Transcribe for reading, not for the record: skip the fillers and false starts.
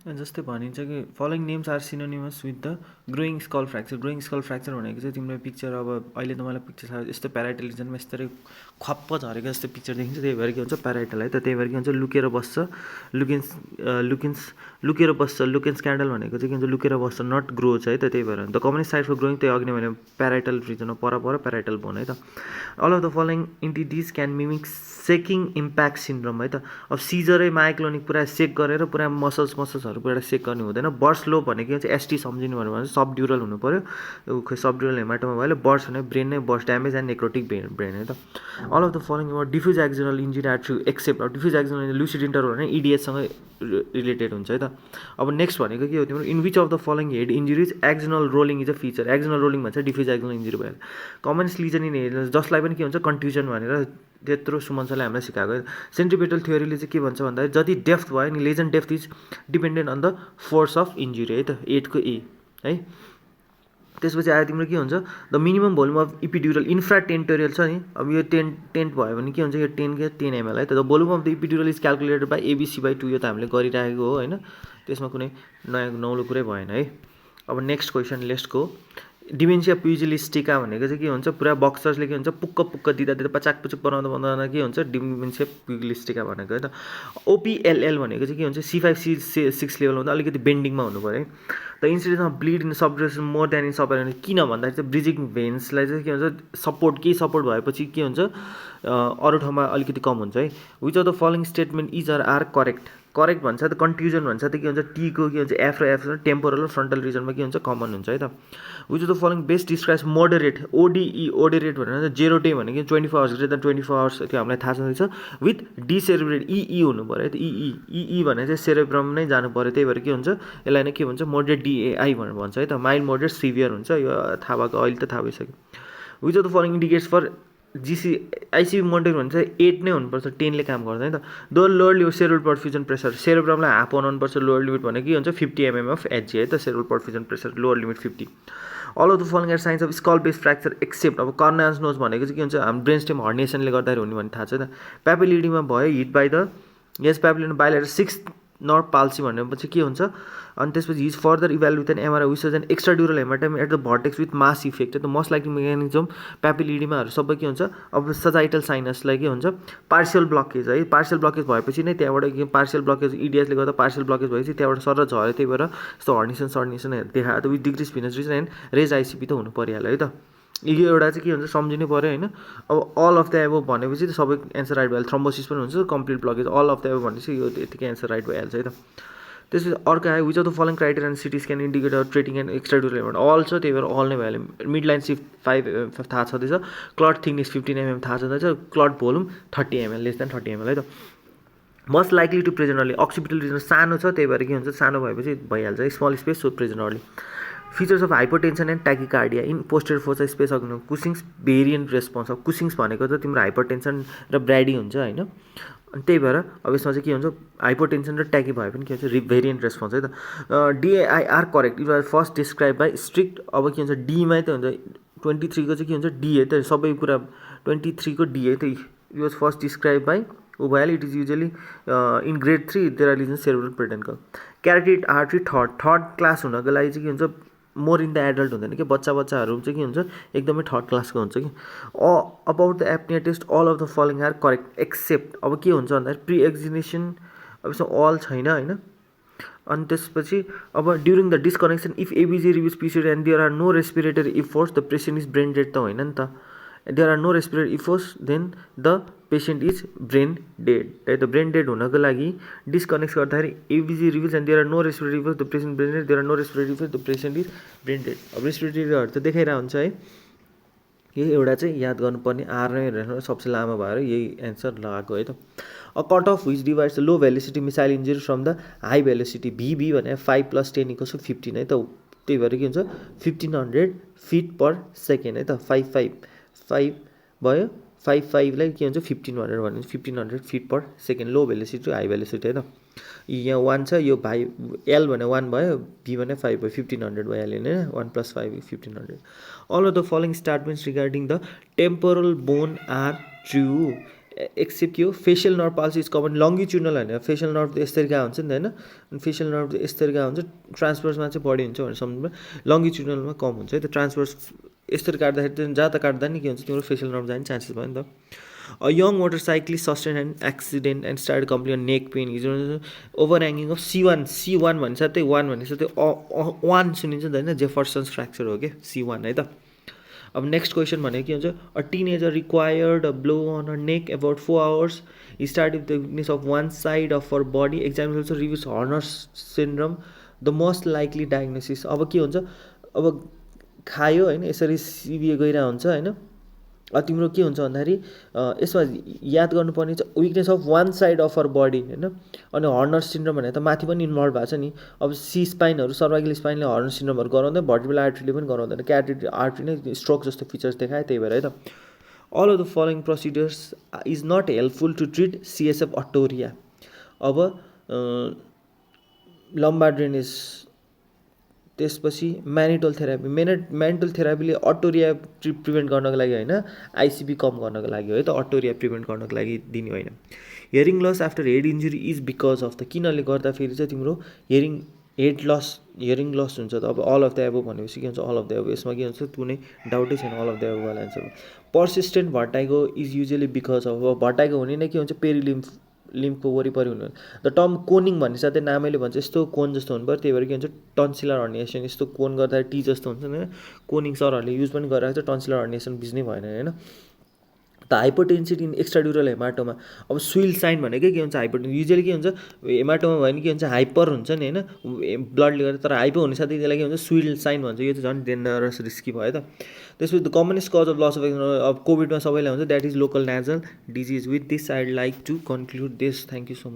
जस्तै भनिन्छ कि following names are synonymous with the growing skull fracture. Growing skull fracture भनेको चाहिँ तिम्रो पिक्चर अब अहिले त मलाई पिक्चर छ यस्तो प्याराइटल रिजनमा यस्तै खप्प झरेको जस्तो पिक्चर देखिन्छ, त्यही भएर के हुन्छ प्याराइटल है त, त्यही भएर के हुन्छ लुकेर बस्छ। लुकेन्स लुकेर बस्छ। लुकेन्स क्यान्डल भनेको चाहिँ के हुन्छ लुकेर बस्छ, नट ग्रोच है त, त्यही भएर the common side for growing त्यही अघि नै भने प्याराइटल रिजनमा पर प्याराइटल बोन है त। All of the following entities can mimic seeking impact syndrome है त। अब सिजरै मायोक्लोनिक पुरा सेक गरेर पुरा मसल्सहरू पुरा सेक गर्ने हुँदैन। बर्स्ट लो भनेको चाहिँ एसटी सम्झिनु भयो भने सबड्युरल हुनु पऱ्यो। खै सबड्युरल हेमाटोमा भयो बर्स्ट भने ब्रेन नै burst damage and necrotic brain है त। All of the following diffuse axonal injury are true except. अब डिफ्युज एक्जनल लुसिड इन्टरभल भने इडिएससँग रिलेटेड हुन्छ है त। अब नेक्स्ट भनेको के हो तिम्रो in which of the following head injuries axonal rolling is a feature. Axonal rolling भन्छ डिफ्युज एक्जनल इन्जुरी भयो। कमन लिजन इन हेड जसलाई पनि के हुन्छ कन्फ्युजन भनेर त्यत्रो सुमन सरले हामीलाई सिकाएको है। सेन्ट्रिपेटल थ्योरीले चाहिँ के भन्छ भन्दाखेरि जति डेप्थ भयो नि lesion depth is dependent on the force of injury है त, 8 को ए है। त्यसपछि आयो तिम्रो के हुन्छ the minimum volume of epidural infra tentorial छ नि। अब यो टेन्ट भयो भने के हुन्छ यो 10 ml है त। The volume of the epidural is calculated by ABC/2 यो त हामीले गरिरहेको हो होइन, त्यसमा कुनै नयाँ नौलो कुरै भएन है। अब नेक्स्ट क्वेसन लेस्टको डिमेन्सिया प्युजिलिस्टिका भनेको चाहिँ के हुन्छ पुरा बक्सर्सले के हुन्छ पुक्क दिँदा पचाक पुचुक बनाउँदा के हुन्छ डिमेन्सिया प्युजिलिस्टिका भनेको है त। ओपिएलएल भनेको चाहिँ के हुन्छ C5C6 लेभल हुँदा अलिकति बेन्डिङमा हुनु पऱ्यो है। The incidence of bleed in subduration more than in super. किन भन्दाखेरि चाहिँ ब्रिजिङ भेन्सलाई चाहिँ के हुन्छ सपोर्ट भएपछि के हुन्छ अरू ठाउँमा अलिकति कम हुन्छ है। Which of the following statement is are correct भन्छ त कन्फ्युजन भन्छ त के हुन्छ टीको के हुन्छ एफ र एफ टेम्पोरल र फ्रन्टल रिजनमा के हुन्छ कमन हुन्छ है त। Which of the following best describes moderate ओडेरेट भनेर 0 डे भनेको 24 आवर्स ग्रेटर देन 24 आवर्स त्यो हामीलाई थाहा छँदैछ विथ डिसेरेब्रेट ई हुनु पऱ्यो है त। ई भने चाहिँ सेरेब्रम नै जानु पऱ्यो, त्यही भएर के हुन्छ यसलाई नै के भन्छ मोडरेट DAI भनेर भन्छ है त। माइल्ड मोडरेट सिभियर हुन्छ यो थाहा भएको अहिले त थाहा भइसक्यो। Which of the following indicates for ICB monitor भन्छ 8 नै हुनुपर्छ, 10 ले काम गर्दैन त। The lower limit cerebral perfusion pressure सेरेब्रमलाई हाफ बनाउनुपर्छ। लोअर लिमिट भनेको के हुन्छ 50 mm अफ एचजी है त। Cerebral perfusion pressure lower limit 50। All of the following are signs of skull base fracture except. अब कर्नास नोज भनेको चाहिँ के हुन्छ हाम्रो ब्रेन स्टेम हर्नेसनले गर्दाखेरि हुने भन्ने थाहा छ त। प्यापिलिडीमा भयो hit by the yes papilloedema bilateral 6 nerve palsy भनेपछि के हुन्छ अनि त्यसपछि his further evaluate with an MRI which an extra dural haematoma at the vertex with mass effect है त। मोस्ट लाइकली मेकानिजम प्यापिलिडीमाहरू सबै के हुन्छ अब सजाइटल साइनसलाई के हुन्छ पार्सियल ब्लकेज है। पार्सियल ब्लकेज भएपछि नै त्यहाँबाट पार्सियल ब्लकेज इडिएसले गर्दा पार्सियल ब्लकेज भएपछि त्यहाँबाट सर झऱ्यो, त्यही भएर यस्तो हर्निसन देखायो त विथ डिक्रिज फिनस रिजन एन्ड रेज आइसिपी त हुनु परिहाल्यो है त। यो एउटा चाहिँ के हुन्छ सम्झिनु पऱ्यो होइन। अब अल अफ द एबो भनेपछि त सबै एन्सर राइट भइहाल्छ। थ्रोम्बोसिस पनि हुन्छ complete blockage all of the above भनेपछि यो यतिकै एन्सर राइट भइहाल्छ है त। त्यसपछि अर्को आयो which of the following criteria CT scan indicator treating and extra dural haematoma all छ, त्यही भएर अल नै भइहाल्यो। मिड लाइन सिफ्ट 5 थाहा छँदैछ, क्लट थिकनेस 15 mm थाहा छँदैछ, clot volume 30 ml less than 30 ml है त। Must likely to present early occipital region सानो छ, त्यही भएर के हुन्छ सानो भएपछि भइहाल्छ small space so present early. Features of hypertension and tachycardia in posterior fossa space अग्नु कुसिङ्स भेरिएन्ट रेस्पोन्स। अब कुसिङ्स भनेको त तिम्रो हाइपरटेन्सन र ब्राडी हुन्छ होइन, अनि त्यही भएर अब यसमा चाहिँ के हुन्छ हाइपरटेन्सन र ट्याकी भयो पनि के हुन्छ भेरिएन्ट रेस्पोन्स है त। DAIR correct it was first describe by strict. अब के हुन्छ डीमै त हुन्छ 23 को चाहिँ के हुन्छ डी है त, सबै कुरा 23 को डी है त। It was first describe by भइहाल्यो। It is usually in grade 3 there are lesion cerebral पेटेन्टको क्यारोटिड आर्टरी थर्ड क्लास हुनको लागि चाहिँ के हुन्छ मोर इन द एडल्ट हुँदैन कि बच्चाहरू चाहिँ के हुन्छ एकदमै थर्ड क्लासको हुन्छ कि। About the apnoea test all of the following are correct except. अब के हुन्छ भन्दाखेरि प्रि एक्जिनेसन अब यसमा अल छैन होइन। अनि त्यसपछि अब during the disconnection if ABG reviews पिसिड and there are no respiratory efforts the patient is brain dead त होइन नि त। There are no respiratory efforts then the patient is brain dead है त। ब्रेन डेड हुनको लागि डिस्कनेक्ट गर्दाखेरि ABG reviews and there are no respiratory efforts the patient brain dead there are no respiratory efforts the patient is brain dead. अब रेस्पिरेटरीहरू त देखाइरहेको हुन्छ है। यो एउटा चाहिँ याद गर्नुपर्ने आर नै रहेन सबसे लामो भएर यही एन्सर लगाएको है त। A cut of which divides the low velocity missile injury from the high velocity VB भने 5 + 10 = 15 है त। त्यही भएर के हुन्छ 1500 फिट पर सेकेन्ड है त। 5 भयो 5 लाई के हुन्छ 1500 भने 1500 फिट पर सेकेन्ड लो भेलोसिटी हाई भेलोसिटी है त। यहाँ 1 छ यो भाइ L भने 1 भयो, B भने 5 भयो, 1500 भइहाल्यो होइन। 1 + 5 = 1500। All of the following statements regarding the temporal bone are true except के हो facial nerve palsy is common longitudinal होइन फेसियल नर्भ त यस्तरी कहाँ हुन्छ नि त होइन अनि फेसियल नर्भ त यस्तरी कहाँ हुन्छ ट्रान्सभर्समा चाहिँ बढी हुन्छ भनेर सम्झनु लङ्गिट्युडनलमा कम हुन्छ है त ट्रान्सभर्स यस्तरी काट्दाखेरि त जहाँ त काट्दा नि के हुन्छ तिम्रो फेसियल नर्भ जाने चान्सेस भयो नि त A young motorcyclist sustained an accident and started complaining of neck pain. Overhanging of C1 भन्छ त्यही 1 भनेको त्यो 1 सुनिन्छ नि त होइन जेफर्सन्स फ्र्याक्चर हो कि C1 है त अब नेक्स्ट क्वेसन भनेको के हुन्छ a teenager required a blow on a neck about 4 hours. He started with the weakness of one side of her body. Examination also reveals Horner's syndrome. The most likely diagnosis. अब के हुन्छ अब खायो होइन यसरी सिबिए गइरहेको हुन्छ होइन तिम्रो के हुन्छ भन्दाखेरि यसमा याद गर्नुपर्ने चाहिँ weakness of one side of or body होइन अनि हर्नर सिन्ड्रोम भनेर त माथि पनि इन्भल्भ भएको छ नि अब सी स्पाइनहरू सर्भाइकल स्पाइनले हर्नर सिन्ड्रोमहरू गराउँदैन भर्टिबल आर्ट्रीले पनि गराउँदैन क्यारोटिड आर्ट्री नै स्ट्रोक जस्तो फिचर्स देखायो त्यही भएर है त all of the following procedures is not helpful to treat CSF otorrhoea अब लम्बार ड्रेनेज त्यसपछि म्यानिटोल थेरापी म्यानिटोल थेरापीले अटोरिया प्रिभेन्ट गर्नको लागि होइन आइसिपी कम गर्नको लागि हो है त अटोरिया प्रिभेन्ट गर्नको लागि दिने होइन hearing loss after head injury is because of the किनले गर्दाखेरि चाहिँ तिम्रो हियरिङ लस हुन्छ त अब अल अफ द एबो भनेपछि के हुन्छ अल अफ द एबो यसमा के हुन्छ कुनै डाउटै छैन अल अफ द एबो वाला answer persistent vertigo is usually because of vertigo हुने नै के हुन्छ लिम्फको वरिपरि हुनु द टर्म कोनिङ भन्ने साथै नामैले भन्छ यस्तो कोन जस्तो हुनु पऱ्यो त्यही भएर के हुन्छ टन्सिलर हर्निएसन यस्तो कोन गर्दा टी जस्तो हुन्छ नि कोनिङ सरहरूले युज पनि गरिरहेको छ टन्सिलर हर्निएसन बुझ्नै भएन होइन त हाइपोटेन्सिटी इन एक्स्ट्राड्युरल हेमाटोमा अब स्विल साइन भनेकै के हुन्छ हाइपोटेन्सिटी युजली के हुन्छ हेमाटोमा भयो भने के हुन्छ हाइपर हुन्छ नि होइन ब्लडले गर्दा तर हाइपो हुने साथै त्यसलाई के हुन्छ स्विल साइन भन्छ यो चाहिँ झन् डेन्जरस रिस्की भयो त त्यसपछि the commonest cause of loss of अब कोभिडमा सबैलाई हुन्छ that is local nasal disease with this I would like to conclude this thank you so much